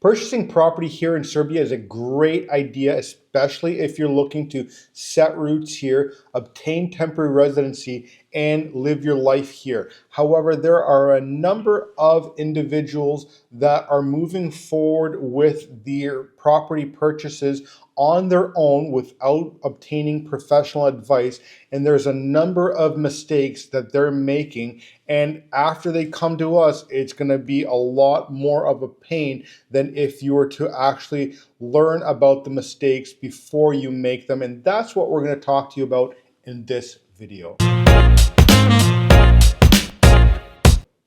Purchasing property here in Serbia is a great idea, especially if you're looking to set roots here, obtain temporary residency, and live your life here. However, there are a number of individuals that are moving forward with their property purchases on their own without obtaining professional advice, and there's a number of mistakes that they're making, and after they come to us, it's going to be a lot more of a pain than if you were to actually learn about the mistakes before you make them. And that's what we're going to talk to you about in this video.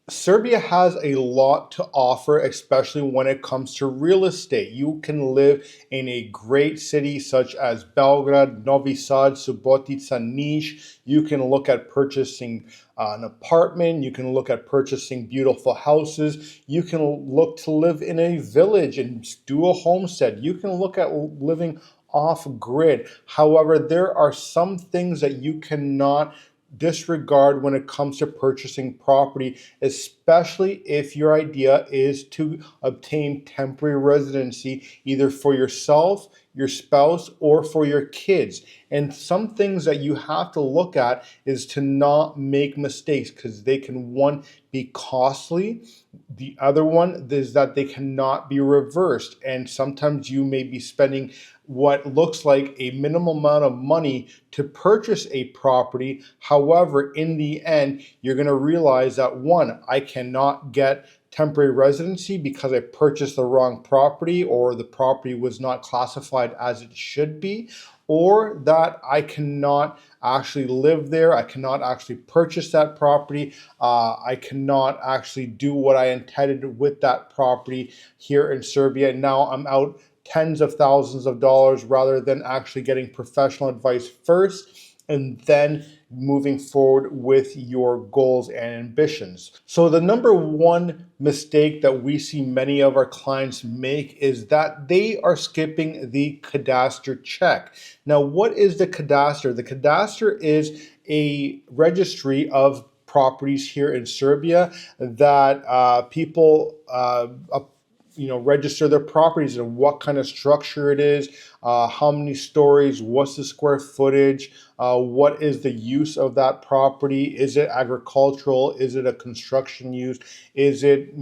Serbia has a lot to offer, especially when it comes to real estate. You can live in a great city such as Belgrade, Novi Sad, Subotica, Niš. You can look at purchasing an apartment. You can look at purchasing beautiful houses. You can look to live in a village and do a homestead. You can look at living off grid. However, there are some things that you cannot disregard when it comes to purchasing property, especially if your idea is to obtain temporary residency either for yourself, your spouse, or for your kids. And some things that you have to look at is to not make mistakes, because they can, one, be costly. The other one is that they cannot be reversed, and sometimes you may be spending what looks like a minimal amount of money to purchase a property. However, in the end, you're going to realize that, one, I cannot get temporary residency because I purchased the wrong property, or the property was not classified as it should be, or that I cannot actually live there. I cannot actually purchase that property. I cannot actually do what I intended with that property here in Serbia. Now I'm out tens of thousands of dollars rather than actually getting professional advice first and then moving forward with your goals and ambitions. So the number one mistake that we see many of our clients make is that they are skipping the cadastral check. Now, what is the cadastral? The cadastral is a registry of properties here in Serbia that people register their properties and what kind of structure it is, how many stories, what's the square footage, what is the use of that property, is it agricultural, is it a construction use, is it,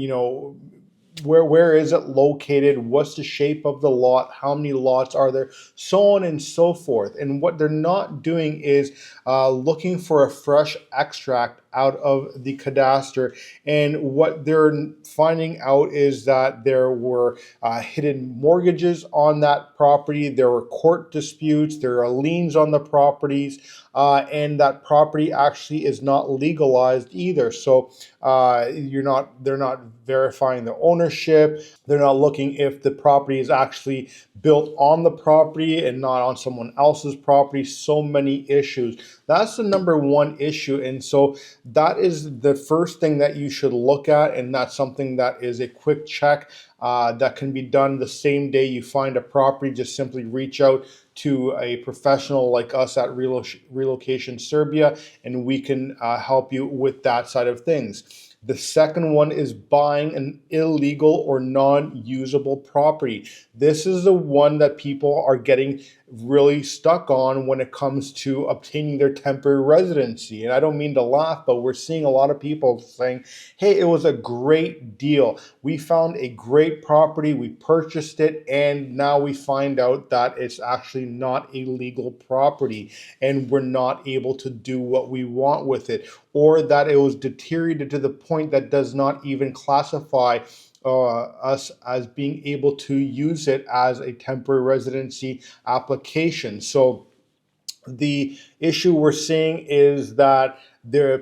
where is it located, what's the shape of the lot, how many lots are there, so on and so forth. And what they're not doing is looking for a fresh extract out of the cadastre, and what they're finding out is that there were hidden mortgages on that property, there were court disputes, there are liens on the properties, and that property actually is not legalized either. So they're not verifying the ownership. They're not looking if the property is actually built on the property and not on someone else's property. So many issues. That's the number one issue. And so that is the first thing that you should look at. And that's something that is a quick check that can be done the same day you find a property. Just simply reach out to a professional like us at Relocation Serbia, and we can help you with that side of things. The second one is buying an illegal or non-usable property. This is the one that people are getting really stuck on when it comes to obtaining their temporary residency. And I don't mean to laugh, but we're seeing a lot of people saying, hey, it was a great deal. We found a great property, we purchased it, and now we find out that it's actually not a legal property and we're not able to do what we want with it, or that it was deteriorated to the point that does not even classify us as being able to use it as a temporary residency application. So the issue we're seeing is that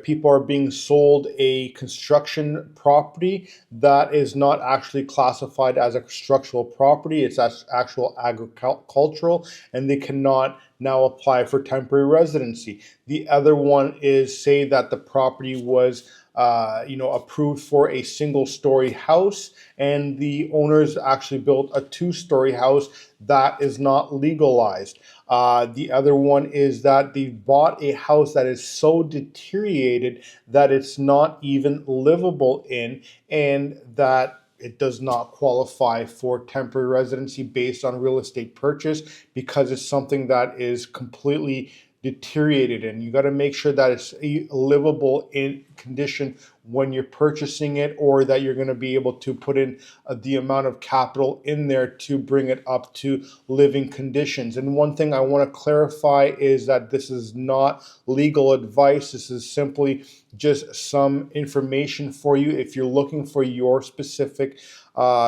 people are being sold a construction property that is not actually classified as a structural property. It's actual agricultural, and they cannot now apply for temporary residency. The other one is, say that the property was approved for a single-story house, and the owners actually built a two-story house that is not legalized. The other one is that they bought a house that is so deteriorated that it's not even livable in, and that it does not qualify for temporary residency based on real estate purchase because it's something that is completely deteriorated, and you got to make sure that it's livable in condition when you're purchasing it, or that you're going to be able to put in the amount of capital in there to bring it up to living conditions. And one thing I want to clarify is that this is not legal advice. This is simply just some information for you. If you're looking for your specific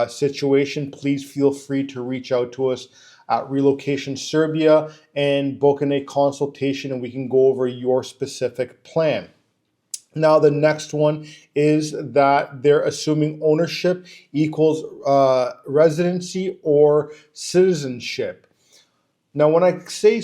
situation, please feel free to reach out to us at Relocation Serbia and book in a consultation, and we can go over your specific plan. Now, the next one is that they're assuming ownership equals residency or citizenship. Now, when I say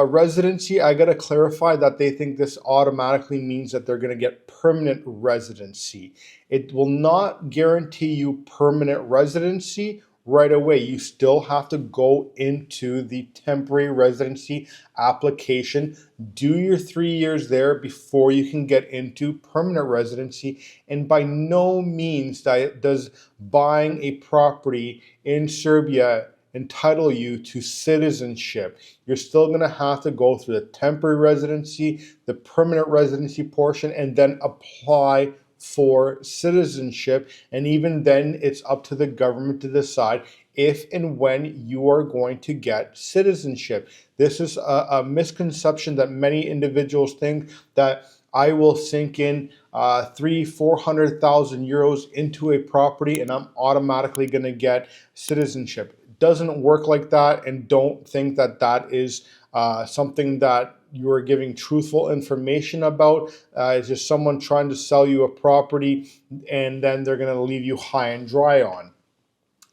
residency, I got to clarify that they think this automatically means that they're going to get permanent residency. It will not guarantee you permanent residency right away. You still have to go into the temporary residency application, do your 3 years there before you can get into permanent residency. And by no means does buying a property in Serbia entitle you to citizenship. You're still going to have to go through the temporary residency, the permanent residency portion, and then apply for citizenship. And even then, it's up to the government to decide if and when you are going to get citizenship. This is a misconception that many individuals think that I will sink in 300,000-400,000 euros into a property and I'm automatically going to get citizenship. It doesn't work like that, and don't think that that is something that you are giving truthful information about. It's just someone trying to sell you a property and then they're going to leave you high and dry on.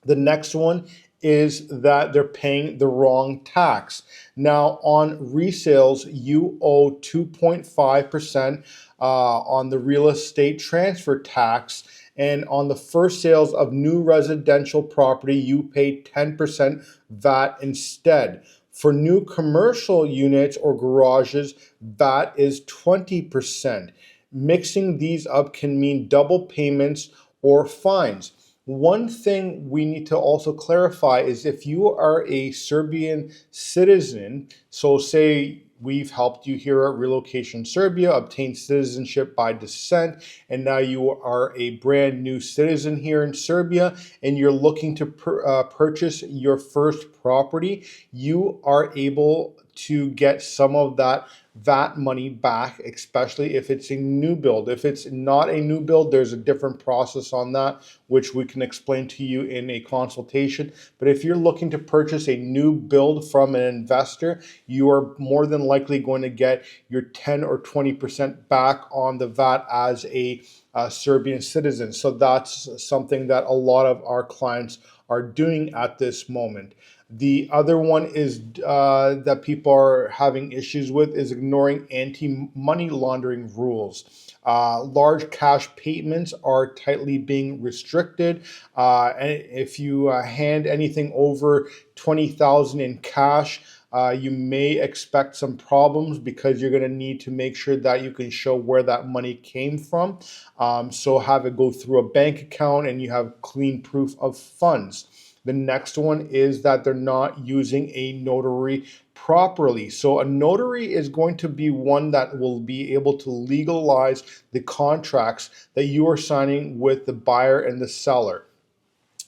The next one is that they're paying the wrong tax. Now, on resales, you owe 2.5% on the real estate transfer tax. And on the first sales of new residential property, you pay 10% VAT instead. For new commercial units or garages, VAT is 20%. Mixing these up can mean double payments or fines. One thing we need to also clarify is if you are a Serbian citizen, so say we've helped you here at Relocation Serbia obtain citizenship by descent, and now you are a brand new citizen here in Serbia, and you're looking to purchase your first property, you are able to get some of that VAT money back, especially if it's a new build. If it's not a new build, there's a different process on that, which we can explain to you in a consultation. But if you're looking to purchase a new build from an investor, you are more than likely going to get your 10 or 20% back on the VAT as a Serbian citizen. So that's something that a lot of our clients are doing at this moment. The other one is that people are having issues with is ignoring anti-money laundering rules. Large cash payments are tightly being restricted. And if you hand anything over 20,000 in cash, you may expect some problems because you're going to need to make sure that you can show where that money came from. So have it go through a bank account and you have clean proof of funds. The next one is that they're not using a notary properly. So a notary is going to be one that will be able to legalize the contracts that you are signing with the buyer and the seller.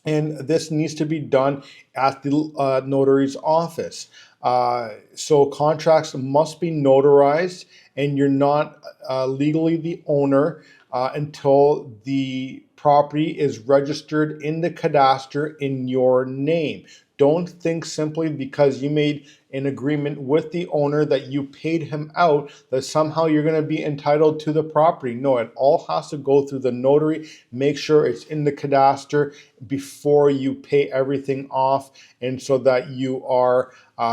And this needs to be done at the notary's office. So contracts must be notarized, and you're not legally the owner until the property is registered in the cadastre in your name. Don't think simply because you made an agreement with the owner that you paid him out that somehow you're going to be entitled to the property. No, it all has to go through the notary. Make sure it's in the cadastre before you pay everything off, and so that you are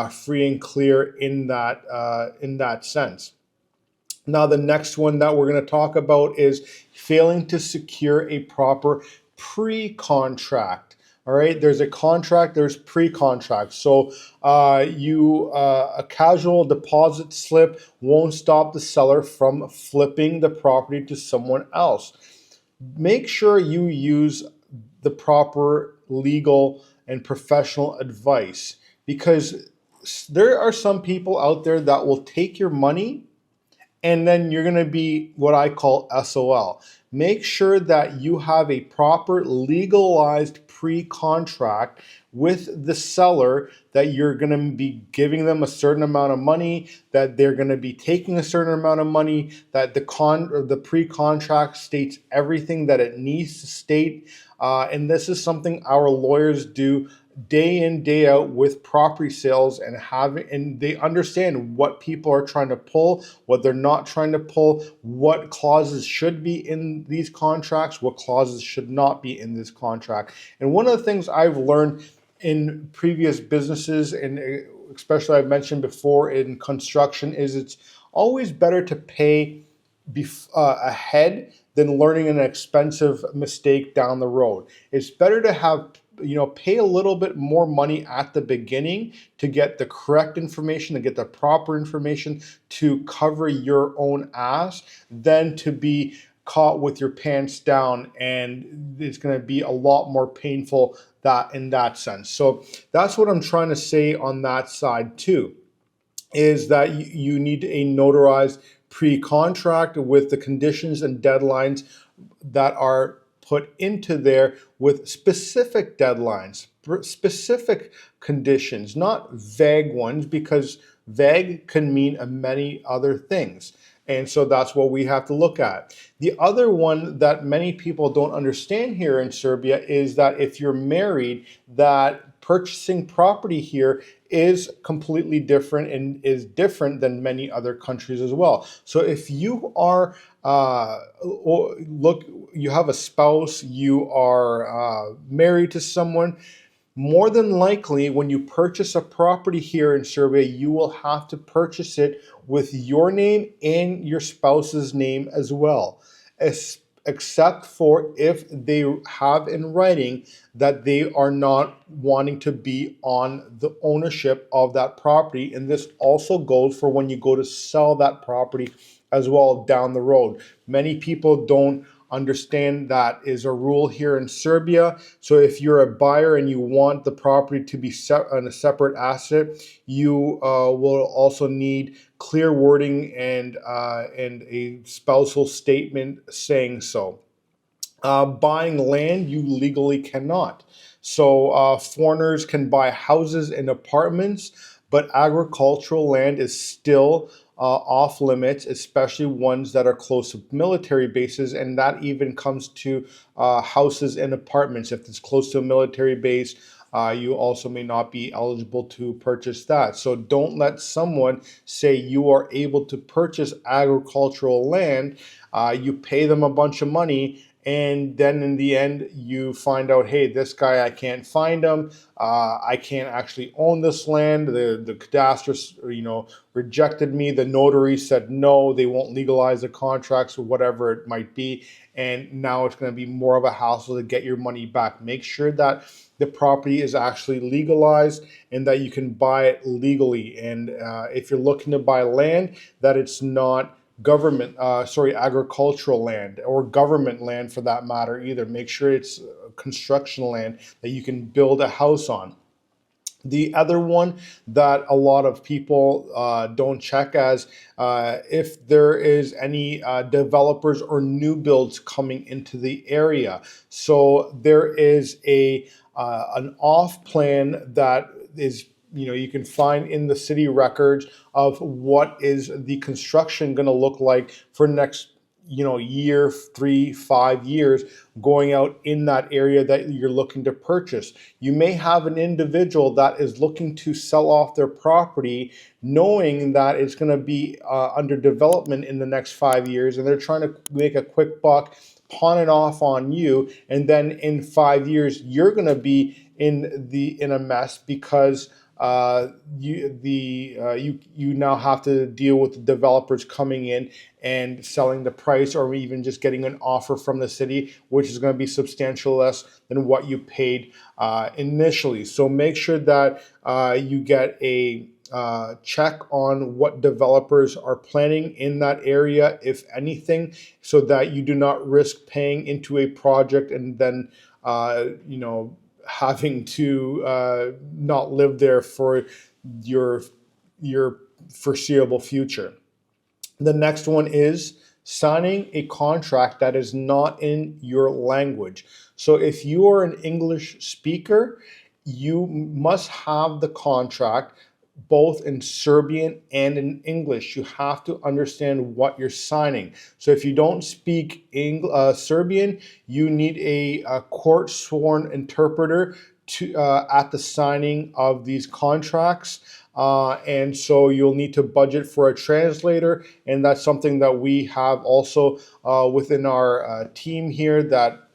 free and clear in that sense. Now, the next one that we're going to talk about is failing to secure a proper pre-contract. All right, there's a contract, there's pre-contract. So a casual deposit slip won't stop the seller from flipping the property to someone else. Make sure you use the proper legal and professional advice, because there are some people out there that will take your money and then you're going to be what I call SOL. Make sure that you have a proper legalized pre-contract with the seller, that you're going to be giving them a certain amount of money, that they're going to be taking a certain amount of money, that the pre-contract states everything that it needs to state. And this is something our lawyers do day in, day out with property sales, and they understand what people are trying to pull, what they're not trying to pull, what clauses should be in these contracts, what clauses should not be in this contract. And one of the things I've learned in previous businesses, and especially I've mentioned before in construction, is it's always better to pay ahead than learning an expensive mistake down the road. It's better to have, pay a little bit more money at the beginning to get the correct information, to get the proper information to cover your own ass, than to be caught with your pants down, and it's going to be a lot more painful that in that sense. So that's what I'm trying to say on that side too, is that you need a notarized pre-contract with the conditions and deadlines that are put into there, with specific deadlines, specific conditions, not vague ones, because vague can mean many other things. And so that's what we have to look at. The other one that many people don't understand here in Serbia is that if you're married, that purchasing property here is completely different and is different than many other countries as well. So if you are you have a spouse, you are married to someone, more than likely, when you purchase a property here in Serbia, you will have to purchase it with your name and your spouse's name as well, except for if they have in writing that they are not wanting to be on the ownership of that property. And this also goes for when you go to sell that property as well down the road. Many people don't understand that is a rule here in Serbia. So if you're a buyer and you want the property to be on a separate asset, you will also need clear wording and a spousal statement saying so. Buying land, you legally cannot. So foreigners can buy houses and apartments, but agricultural land is still off limits, especially ones that are close to military bases, and that even comes to houses and apartments. If it's close to a military base, you also may not be eligible to purchase that. So don't let someone say you are able to purchase agricultural land. You pay them a bunch of money, and then in the end, you find out, hey, this guy, I can't find him. I can't actually own this land. The cadastral, rejected me. The notary said no, they won't legalize the contracts or whatever it might be. And now it's going to be more of a hassle to get your money back. Make sure that the property is actually legalized and that you can buy it legally. And if you're looking to buy land, that it's not agricultural land or government land for that matter either. Make sure it's construction land that you can build a house on. The other one that a lot of people don't check as if there is any developers or new builds coming into the area. So there is an off plan that is, you can find in the city records of what is the construction going to look like for next year, 3, 5 years, going out in that area that you're looking to purchase. You may have an individual that is looking to sell off their property, knowing that it's going to be under development in the next 5 years, and they're trying to make a quick buck, pawn it off on you, and then in 5 years you're going to be in a mess because you now have to deal with the developers coming in and selling the price, or even just getting an offer from the city, which is going to be substantially less than what you paid initially. So make sure that you get a check on what developers are planning in that area, if anything, so that you do not risk paying into a project and then you know, having to not live there for your your foreseeable future. The next one is signing a contract that is not in your language. So if you are an English speaker, you must have the contract both in Serbian and in English. You have to understand what you're signing. So if you don't speak Serbian, you need a court sworn interpreter to at the signing of these contracts. And so you'll need to budget for a translator, and that's something that we have also within our team here that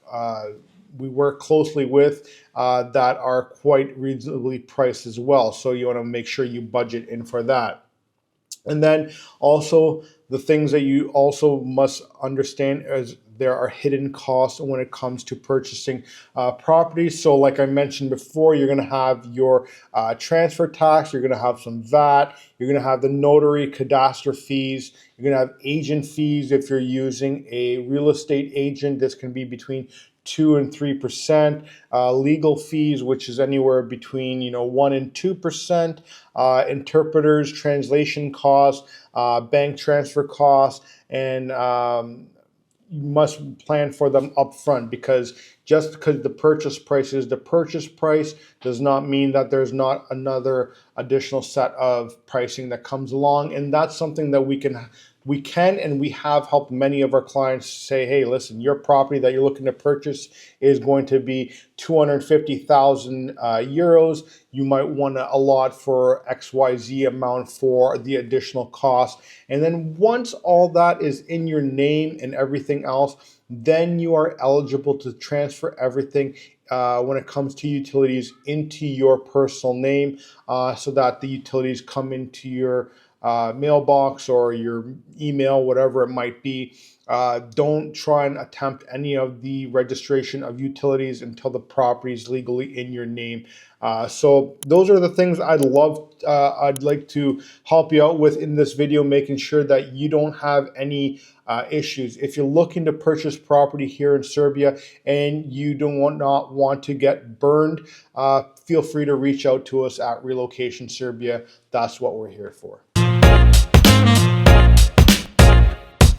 we work closely with that are quite reasonably priced as well. So you want to make sure you budget in for that. And then also the things that you also must understand is there are hidden costs when it comes to purchasing properties. So like I mentioned before, you're going to have your transfer tax, you're going to have some VAT, you're going to have the notary cadastral fees, you're going to have agent fees if you're using a real estate agent. This can be between 2 and 3%, legal fees, which is anywhere between 1 and 2%, interpreters, translation costs, bank transfer costs, and you must plan for them up front, because just because the purchase price is the purchase price does not mean that there's not another additional set of pricing that comes along. And that's something that we can and we have helped many of our clients say, hey, listen, your property that you're looking to purchase is going to be 250,000 euros. You might want to allot for XYZ amount for the additional cost. And then once all that is in your name and everything else, then you are eligible to transfer everything when it comes to utilities into your personal name, so that the utilities come into your mailbox or your email, whatever it might be. Don't try and attempt any of the registration of utilities until the property is legally in your name. So those are the things I'd like to help you out with in this video, making sure that you don't have any issues. If you're looking to purchase property here in Serbia and you not want to get burned, feel free to reach out to us at Relocation Serbia. That's what we're here for.